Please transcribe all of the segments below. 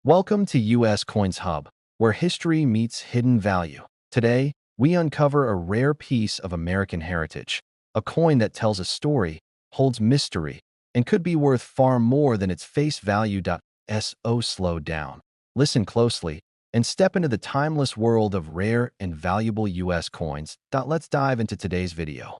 Welcome to US Coins Hub, where history meets hidden value. Today, we uncover a rare piece of American heritage, a coin that tells a story, holds mystery, and could be worth far more than its face value. So slow down, listen closely, and step into the timeless world of rare and valuable US coins. Let's dive into today's video.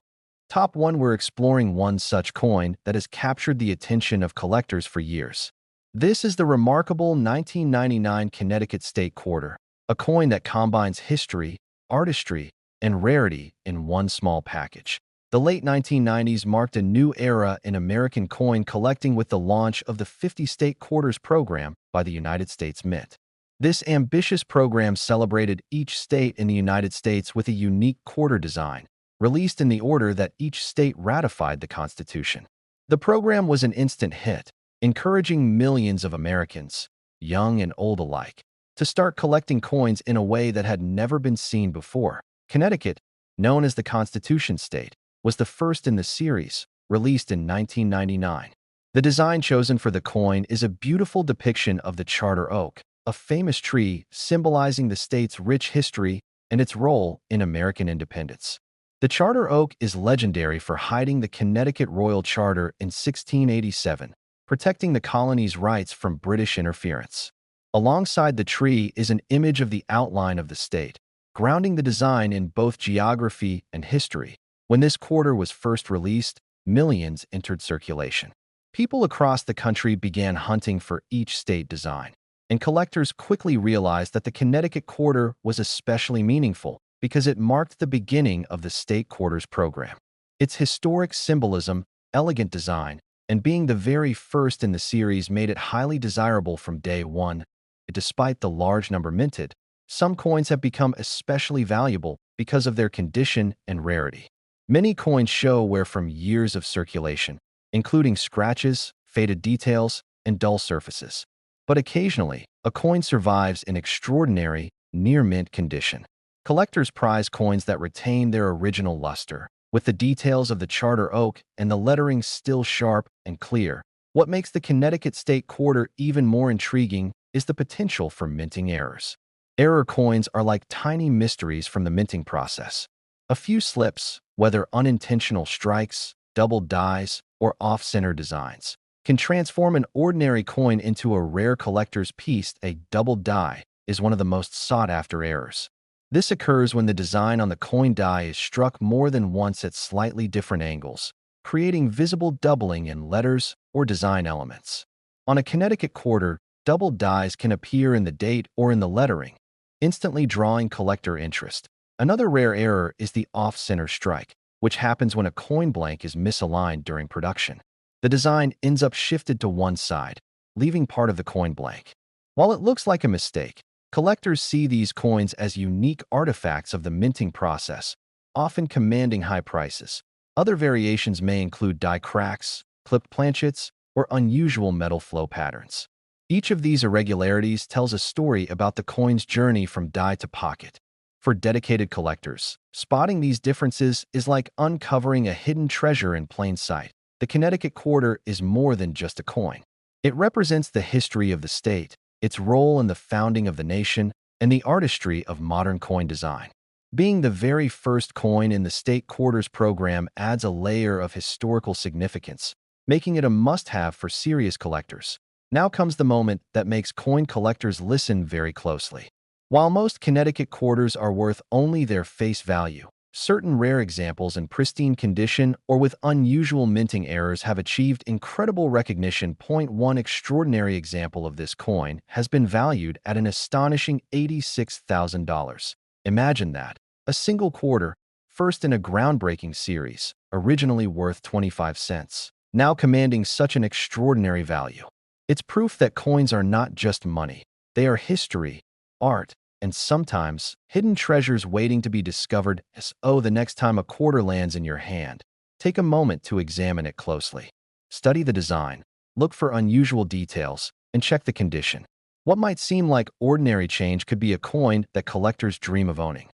Top 1, we're exploring one such coin that has captured the attention of collectors for years. This is the remarkable 1999 Connecticut State Quarter, a coin that combines history, artistry, and rarity in one small package. The late 1990s marked a new era in American coin collecting with the launch of the 50 State Quarters program by the United States Mint. This ambitious program celebrated each state in the United States with a unique quarter design, released in the order that each state ratified the Constitution. The program was an instant hit, encouraging millions of Americans, young and old alike, to start collecting coins in a way that had never been seen before. Connecticut, known as the Constitution State, was the first in the series, released in 1999. The design chosen for the coin is a beautiful depiction of the charter oak, a famous tree symbolizing the state's rich history and its role in American independence. The charter oak is legendary for hiding the Connecticut Royal Charter in 1687, protecting the colony's rights from British interference. Alongside the tree is an image of the outline of the state, grounding the design in both geography and history. When this quarter was first released, millions entered circulation. People across the country began hunting for each state design, and collectors quickly realized that the Connecticut quarter was especially meaningful because it marked the beginning of the state quarters program. Its historic symbolism, elegant design, and being the very first in the series made it highly desirable from day one. Despite the large number minted, some coins have become especially valuable because of their condition and rarity. Many coins show wear from years of circulation, including scratches, faded details, and dull surfaces. But occasionally, a coin survives in extraordinary, near-mint condition. Collectors prize coins that retain their original luster, with the details of the charter oak and the lettering still sharp and clear. What makes the Connecticut State Quarter even more intriguing is the potential for minting errors. Error coins are like tiny mysteries from the minting process. A few slips, whether unintentional strikes, doubled dies, or off-center designs, can transform an ordinary coin into a rare collector's piece. A doubled die is one of the most sought-after errors. This occurs when the design on the coin die is struck more than once at slightly different angles, creating visible doubling in letters or design elements. On a Connecticut quarter, doubled dies can appear in the date or in the lettering, instantly drawing collector interest. Another rare error is the off-center strike, which happens when a coin blank is misaligned during production. The design ends up shifted to one side, leaving part of the coin blank. While it looks like a mistake, collectors see these coins as unique artifacts of the minting process, often commanding high prices. Other variations may include die cracks, clipped planchets, or unusual metal flow patterns. Each of these irregularities tells a story about the coin's journey from die to pocket. For dedicated collectors, spotting these differences is like uncovering a hidden treasure in plain sight. The Connecticut quarter is more than just a coin. It represents the history of the state, its role in the founding of the nation, and the artistry of modern coin design. Being the very first coin in the state quarters program adds a layer of historical significance, making it a must-have for serious collectors. Now comes the moment that makes coin collectors listen very closely. While most Connecticut quarters are worth only their face value, certain rare examples in pristine condition or with unusual minting errors have achieved incredible recognition. One extraordinary example of this coin has been valued at an astonishing $86,000. Imagine that, a single quarter, first in a groundbreaking series, originally worth 25 cents, now commanding such an extraordinary value. It's proof that coins are not just money. They are history, art, and sometimes hidden treasures waiting to be discovered. The next time a quarter lands in your hand, take a moment to examine it closely. Study the design, look for unusual details, and check the condition. What might seem like ordinary change could be a coin that collectors dream of owning.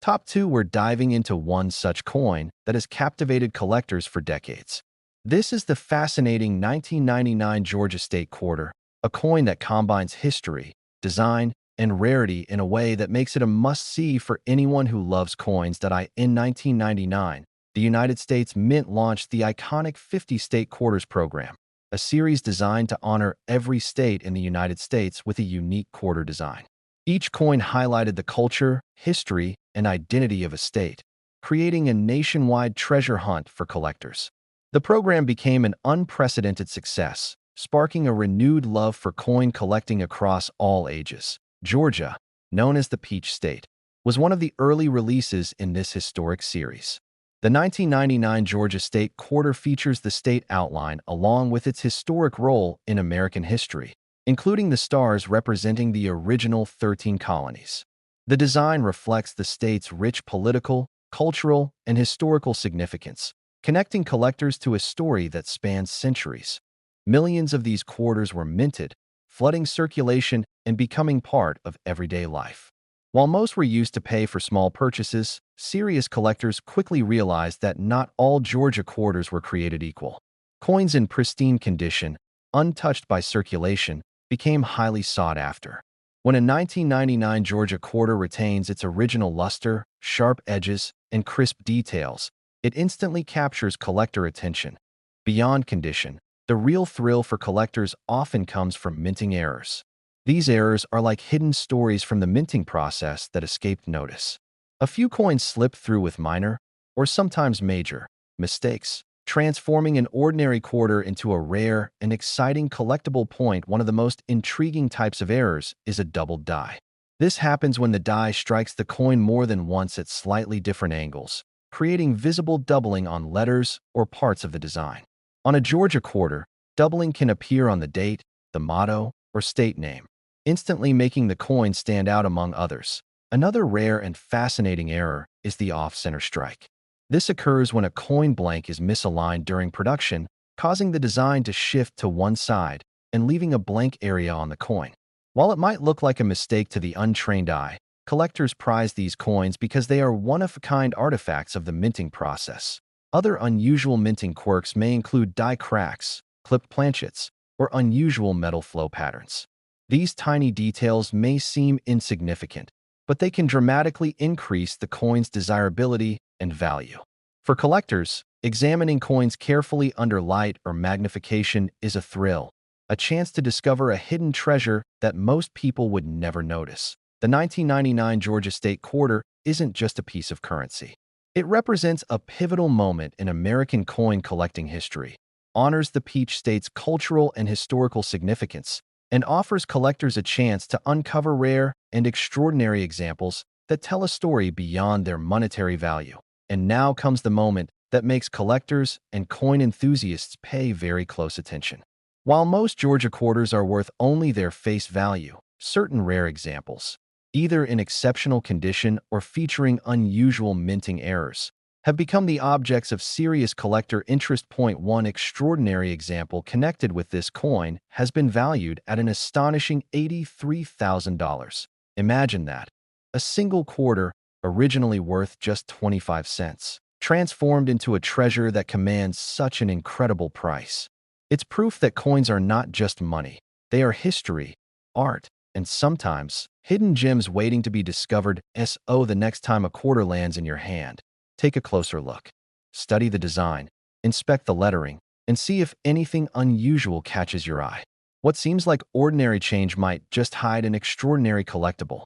Top 2, we're diving into one such coin that has captivated collectors for decades. This is the fascinating 1999 Georgia State Quarter, a coin that combines history, design, and rarity in a way that makes it a must-see for anyone who loves coins. In 1999, the United States Mint launched the iconic 50 State Quarters program, a series designed to honor every state in the United States with a unique quarter design. Each coin highlighted the culture, history, and identity of a state, creating a nationwide treasure hunt for collectors. The program became an unprecedented success, sparking a renewed love for coin collecting across all ages. Georgia, known as the Peach State, was one of the early releases in this historic series. The 1999 Georgia State Quarter features the state outline along with its historic role in American history, including the stars representing the original 13 colonies. The design reflects the state's rich political, cultural, and historical significance, connecting collectors to a story that spans centuries. Millions of these quarters were minted, flooding circulation and becoming part of everyday life. While most were used to pay for small purchases, serious collectors quickly realized that not all Georgia quarters were created equal. Coins in pristine condition, untouched by circulation, became highly sought after. When a 1999 Georgia quarter retains its original luster, sharp edges, and crisp details, it instantly captures collector attention. Beyond condition, the real thrill for collectors often comes from minting errors. These errors are like hidden stories from the minting process that escaped notice. A few coins slip through with minor, or sometimes major, mistakes, transforming an ordinary quarter into a rare and exciting collectible point. One of the most intriguing types of errors is a doubled die. This happens when the die strikes the coin more than once at slightly different angles, creating visible doubling on letters or parts of the design. On a Georgia quarter, doubling can appear on the date, the motto, or state name, instantly making the coin stand out among others. Another rare and fascinating error is the off-center strike. This occurs when a coin blank is misaligned during production, causing the design to shift to one side and leaving a blank area on the coin. While it might look like a mistake to the untrained eye, collectors prize these coins because they are one-of-a-kind artifacts of the minting process. Other unusual minting quirks may include die cracks, clipped planchets, or unusual metal flow patterns. These tiny details may seem insignificant, but they can dramatically increase the coin's desirability and value. For collectors, examining coins carefully under light or magnification is a thrill, a chance to discover a hidden treasure that most people would never notice. The 1999 Georgia State Quarter isn't just a piece of currency. It represents a pivotal moment in American coin collecting history, honors the Peach State's cultural and historical significance, and offers collectors a chance to uncover rare and extraordinary examples that tell a story beyond their monetary value. And now comes the moment that makes collectors and coin enthusiasts pay very close attention. While most Georgia quarters are worth only their face value, certain rare examples, either in exceptional condition or featuring unusual minting errors, have become the objects of serious collector interest. One extraordinary example connected with this coin has been valued at an astonishing $83,000. Imagine that. A single quarter, originally worth just 25 cents, transformed into a treasure that commands such an incredible price. It's proof that coins are not just money. They are history, art, and sometimes hidden gems waiting to be discovered. The next time a quarter lands in your hand, take a closer look. Study the design, inspect the lettering, and see if anything unusual catches your eye. What seems like ordinary change might just hide an extraordinary collectible.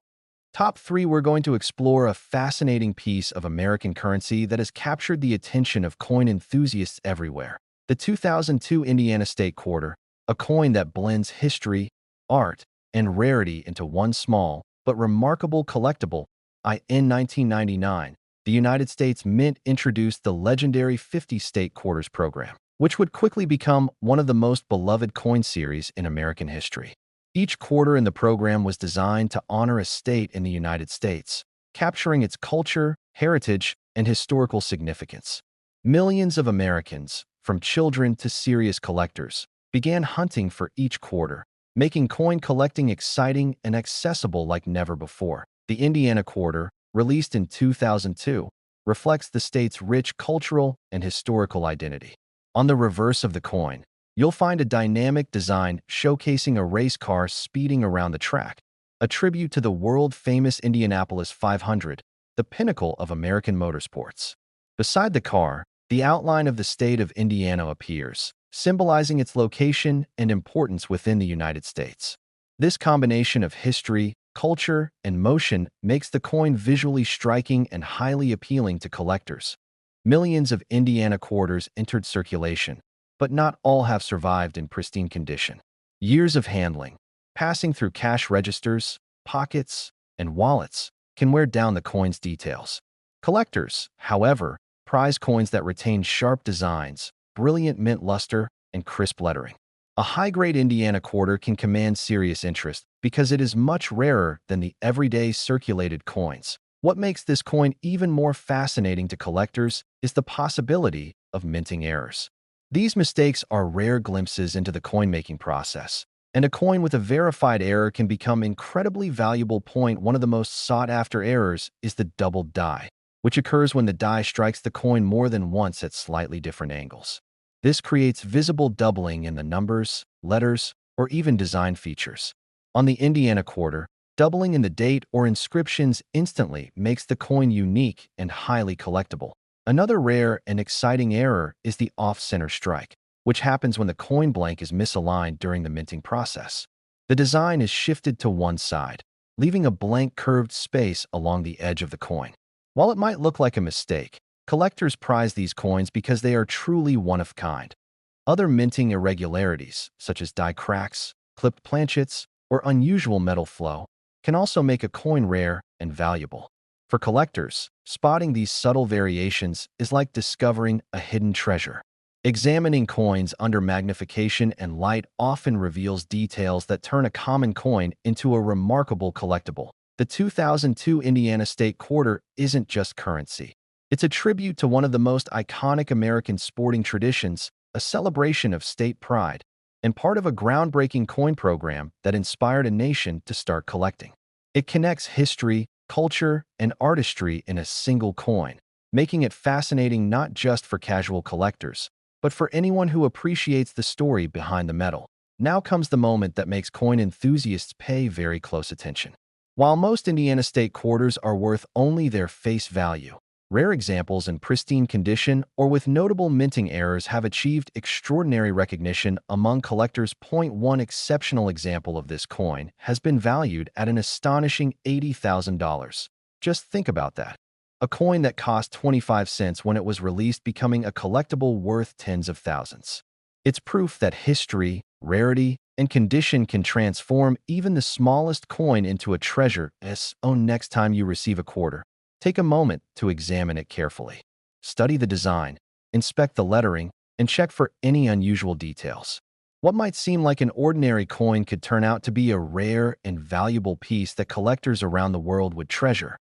Top 3. We're going to explore a fascinating piece of American currency that has captured the attention of coin enthusiasts everywhere. The 2002 Indiana State Quarter, a coin that blends history, art, and rarity into one small but remarkable collectible. In 1999, the United States Mint introduced the legendary 50 State Quarters program, which would quickly become one of the most beloved coin series in American history. Each quarter in the program was designed to honor a state in the United States, capturing its culture, heritage, and historical significance. Millions of Americans, from children to serious collectors, began hunting for each quarter, making coin collecting exciting and accessible like never before. The Indiana Quarter, released in 2002, reflects the state's rich cultural and historical identity. On the reverse of the coin, You'll find a dynamic design showcasing a race car speeding around the track, a tribute to the world-famous Indianapolis 500, the pinnacle of American motorsports. Beside the car, the outline of the state of Indiana appears, symbolizing its location and importance within the United States. This combination of history, culture, and motion makes the coin visually striking and highly appealing to collectors. Millions of Indiana quarters entered circulation, but not all have survived in pristine condition. Years of handling, passing through cash registers, pockets, and wallets can wear down the coin's details. Collectors, however, prize coins that retain sharp designs, brilliant mint luster, and crisp lettering. A high-grade Indiana quarter can command serious interest because it is much rarer than the everyday circulated coins. What makes this coin even more fascinating to collectors is the possibility of minting errors. These mistakes are rare glimpses into the coin-making process, and a coin with a verified error can become incredibly valuable. One of the most sought-after errors is the doubled die, which occurs when the die strikes the coin more than once at slightly different angles. This creates visible doubling in the numbers, letters, or even design features. On the Indiana quarter, doubling in the date or inscriptions instantly makes the coin unique and highly collectible. Another rare and exciting error is the off-center strike, which happens when the coin blank is misaligned during the minting process. The design is shifted to one side, leaving a blank curved space along the edge of the coin. While it might look like a mistake, collectors prize these coins because they are truly one-of-kind. Other minting irregularities, such as die cracks, clipped planchets, or unusual metal flow, can also make a coin rare and valuable. For collectors, spotting these subtle variations is like discovering a hidden treasure. Examining coins under magnification and light often reveals details that turn a common coin into a remarkable collectible. The 2002 Indiana State Quarter isn't just currency. It's a tribute to one of the most iconic American sporting traditions, a celebration of state pride, and part of a groundbreaking coin program that inspired a nation to start collecting. It connects history, culture, and artistry in a single coin, making it fascinating not just for casual collectors, but for anyone who appreciates the story behind the metal. Now comes the moment that makes coin enthusiasts pay very close attention. While most Indiana State quarters are worth only their face value, rare examples in pristine condition or with notable minting errors have achieved extraordinary recognition among collectors. One exceptional example of this coin has been valued at an astonishing $80,000. Just think about that. A coin that cost 25 cents when it was released becoming a collectible worth tens of thousands. It's proof that history, rarity, and condition can transform even the smallest coin into a treasure. Next time you receive a quarter, take a moment to examine it carefully. Study the design, inspect the lettering, and check for any unusual details. What might seem like an ordinary coin could turn out to be a rare and valuable piece that collectors around the world would treasure.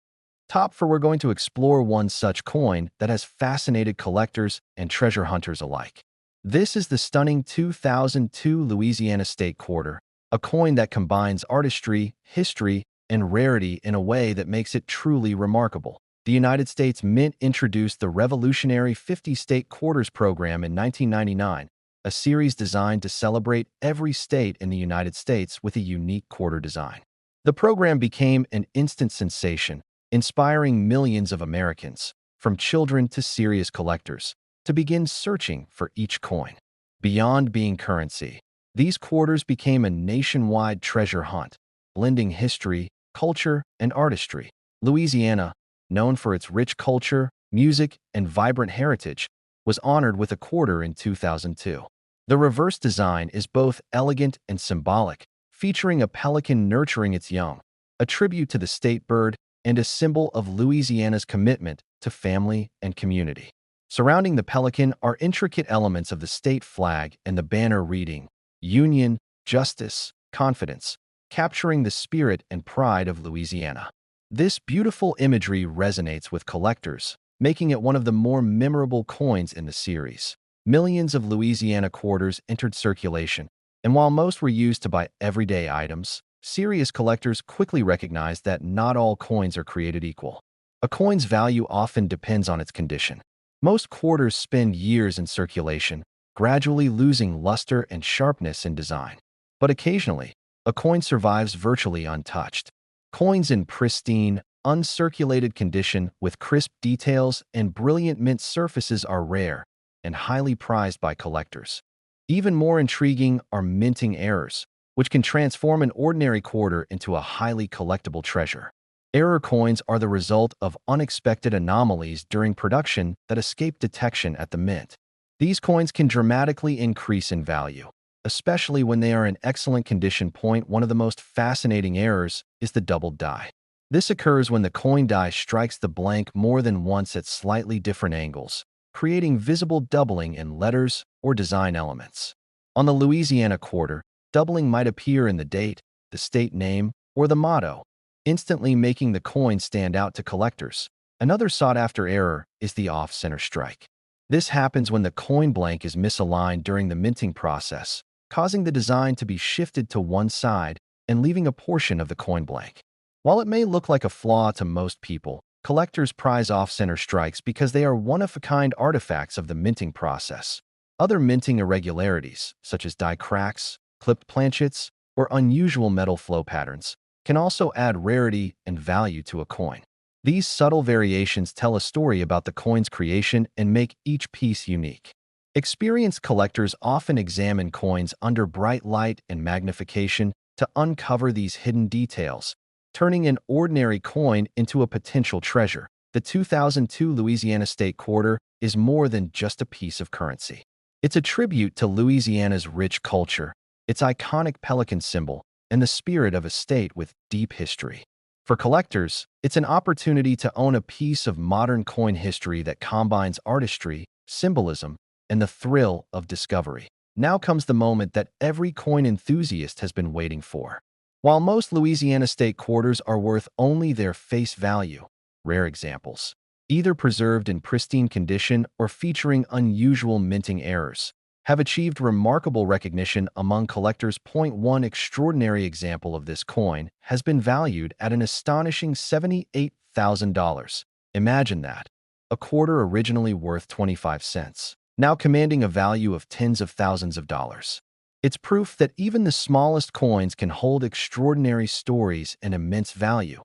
We're going to explore one such coin that has fascinated collectors and treasure hunters alike. This is the stunning 2002 Louisiana State Quarter, a coin that combines artistry, history, and rarity in a way that makes it truly remarkable. The United States Mint introduced the revolutionary 50 State Quarters program in 1999, a series designed to celebrate every state in the United States with a unique quarter design. The program became an instant sensation, inspiring millions of Americans, from children to serious collectors, to begin searching for each coin. Beyond being currency, these quarters became a nationwide treasure hunt, blending history, culture, and artistry. Louisiana, known for its rich culture, music, and vibrant heritage, was honored with a quarter in 2002. The reverse design is both elegant and symbolic, featuring a pelican nurturing its young, a tribute to the state bird and a symbol of Louisiana's commitment to family and community. Surrounding the pelican are intricate elements of the state flag and the banner reading, "Union, Justice, Confidence," capturing the spirit and pride of Louisiana. This beautiful imagery resonates with collectors, making it one of the more memorable coins in the series. Millions of Louisiana quarters entered circulation, and while most were used to buy everyday items, serious collectors quickly recognized that not all coins are created equal. A coin's value often depends on its condition. Most quarters spend years in circulation, gradually losing luster and sharpness in design. But occasionally, a coin survives virtually untouched. Coins in pristine, uncirculated condition with crisp details and brilliant mint surfaces are rare and highly prized by collectors. Even more intriguing are minting errors, which can transform an ordinary quarter into a highly collectible treasure. Error coins are the result of unexpected anomalies during production that escape detection at the mint. These coins can dramatically increase in value, especially when they are in excellent condition. One of the most fascinating errors is the doubled die. This occurs when the coin die strikes the blank more than once at slightly different angles, creating visible doubling in letters or design elements. On the Louisiana quarter, doubling might appear in the date, the state name, or the motto, instantly making the coin stand out to collectors. Another sought-after error is the off-center strike. This happens when the coin blank is misaligned during the minting process, causing the design to be shifted to one side and leaving a portion of the coin blank. While it may look like a flaw to most people, collectors prize off-center strikes because they are one-of-a-kind artifacts of the minting process. Other minting irregularities, such as die cracks, clipped planchets, or unusual metal flow patterns, can also add rarity and value to a coin. These subtle variations tell a story about the coin's creation and make each piece unique. Experienced collectors often examine coins under bright light and magnification to uncover these hidden details, turning an ordinary coin into a potential treasure. The 2002 Louisiana State Quarter is more than just a piece of currency. It's a tribute to Louisiana's rich culture, its iconic pelican symbol, and the spirit of a state with deep history. For collectors, it's an opportunity to own a piece of modern coin history that combines artistry, symbolism, and the thrill of discovery. Now comes the moment that every coin enthusiast has been waiting for. While most Louisiana State quarters are worth only their face value, rare examples, either preserved in pristine condition or featuring unusual minting errors, have achieved remarkable recognition among collectors. One extraordinary example of this coin has been valued at an astonishing $78,000. Imagine that. A quarter originally worth 25 cents, now commanding a value of tens of thousands of dollars. It's proof that even the smallest coins can hold extraordinary stories and immense value,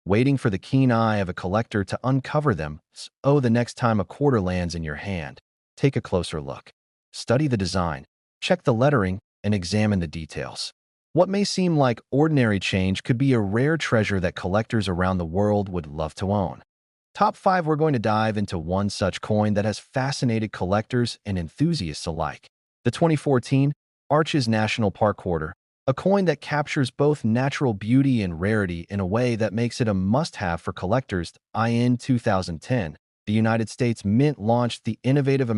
waiting for the keen eye of a collector to uncover them. So the next time a quarter lands in your hand, take a closer look. Study the design, check the lettering, and examine the details. What may seem like ordinary change could be a rare treasure that collectors around the world would love to own. Top 5. We're going to dive into one such coin that has fascinated collectors and enthusiasts alike. The 2014 Arches National Park Quarter, a coin that captures both natural beauty and rarity in a way that makes it a must-have for collectors. In 2010, the United States Mint launched the innovative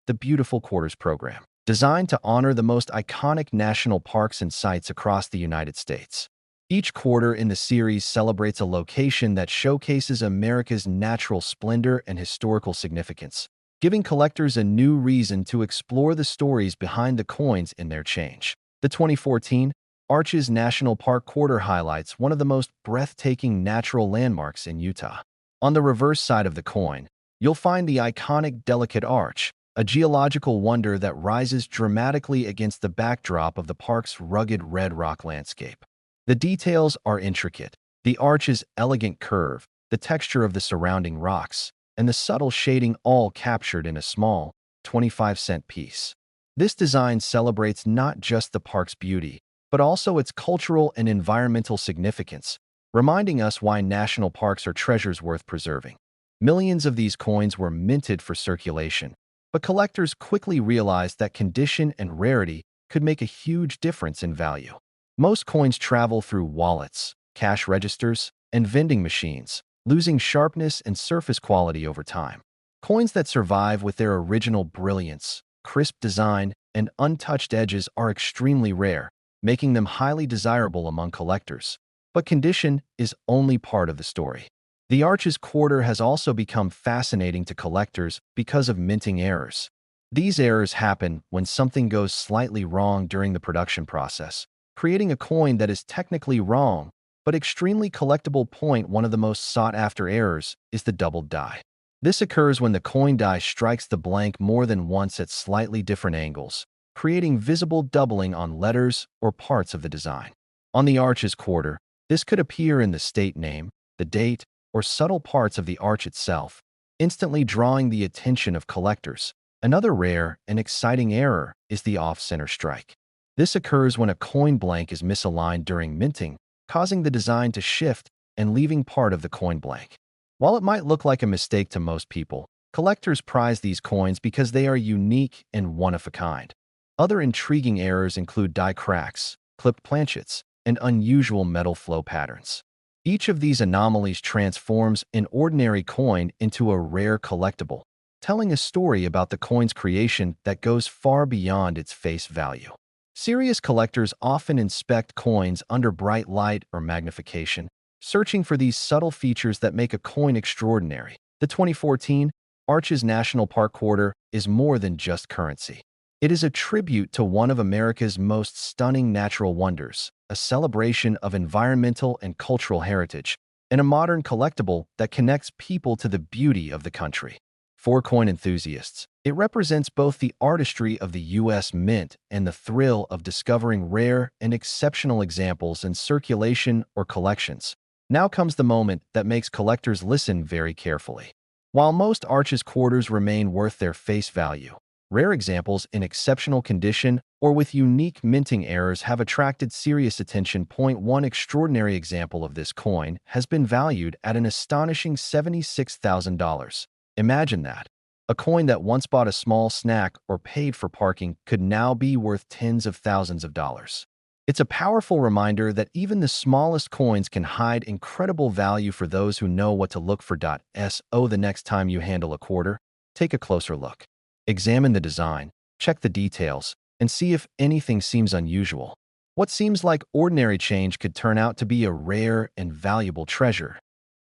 the Beautiful Quarters program, designed to honor the most iconic national parks and sites across the United States. Each quarter in the series celebrates a location that showcases America's natural splendor and historical significance, giving collectors a new reason to explore the stories behind the coins in their change. The 2014 Arches National Park Quarter highlights one of the most breathtaking natural landmarks in Utah. On the reverse side of the coin, you'll find the iconic Delicate Arch, a geological wonder that rises dramatically against the backdrop of the park's rugged red rock landscape. The details are intricate: the arch's elegant curve, the texture of the surrounding rocks, and the subtle shading, all captured in a small, 25-cent piece. This design celebrates not just the park's beauty, but also its cultural and environmental significance, reminding us why national parks are treasures worth preserving. Millions of these coins were minted for circulation, but collectors quickly realized that condition and rarity could make a huge difference in value. Most coins travel through wallets, cash registers, and vending machines, losing sharpness and surface quality over time. Coins that survive with their original brilliance, crisp design, and untouched edges are extremely rare, making them highly desirable among collectors. But condition is only part of the story. The Arches Quarter has also become fascinating to collectors because of minting errors. These errors happen when something goes slightly wrong during the production process, creating a coin that is technically wrong, but extremely collectible. One of the most sought-after errors is the doubled die. This occurs when the coin die strikes the blank more than once at slightly different angles, creating visible doubling on letters or parts of the design. On the arch's quarter, this could appear in the state name, the date, or subtle parts of the arch itself, instantly drawing the attention of collectors. Another rare and exciting error is the off-center strike. This occurs when a coin blank is misaligned during minting, causing the design to shift and leaving part of the coin blank. While it might look like a mistake to most people, collectors prize these coins because they are unique and one-of-a-kind. Other intriguing errors include die cracks, clipped planchets, and unusual metal flow patterns. Each of these anomalies transforms an ordinary coin into a rare collectible, telling a story about the coin's creation that goes far beyond its face value. Serious collectors often inspect coins under bright light or magnification, searching for these subtle features that make a coin extraordinary. The 2014 Arches National Park Quarter is more than just currency. It is a tribute to one of America's most stunning natural wonders, a celebration of environmental and cultural heritage, and a modern collectible that connects people to the beauty of the country. For coin enthusiasts, it represents both the artistry of the U.S. Mint and the thrill of discovering rare and exceptional examples in circulation or collections. Now comes the moment that makes collectors listen very carefully. While most Arches quarters remain worth their face value, rare examples in exceptional condition or with unique minting errors have attracted serious attention. One extraordinary example of this coin has been valued at an astonishing $76,000. Imagine that. A coin that once bought a small snack or paid for parking could now be worth tens of thousands of dollars. It's a powerful reminder that even the smallest coins can hide incredible value for those who know what to look for. So the next time you handle a quarter, take a closer look. Examine the design, check the details, and see if anything seems unusual. What seems like ordinary change could turn out to be a rare and valuable treasure.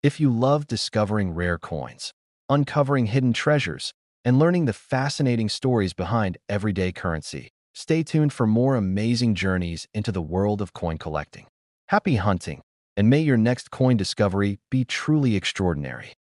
If you love discovering rare coins, uncovering hidden treasures, and learning the fascinating stories behind everyday currency, stay tuned for more amazing journeys into the world of coin collecting. Happy hunting, and may your next coin discovery be truly extraordinary.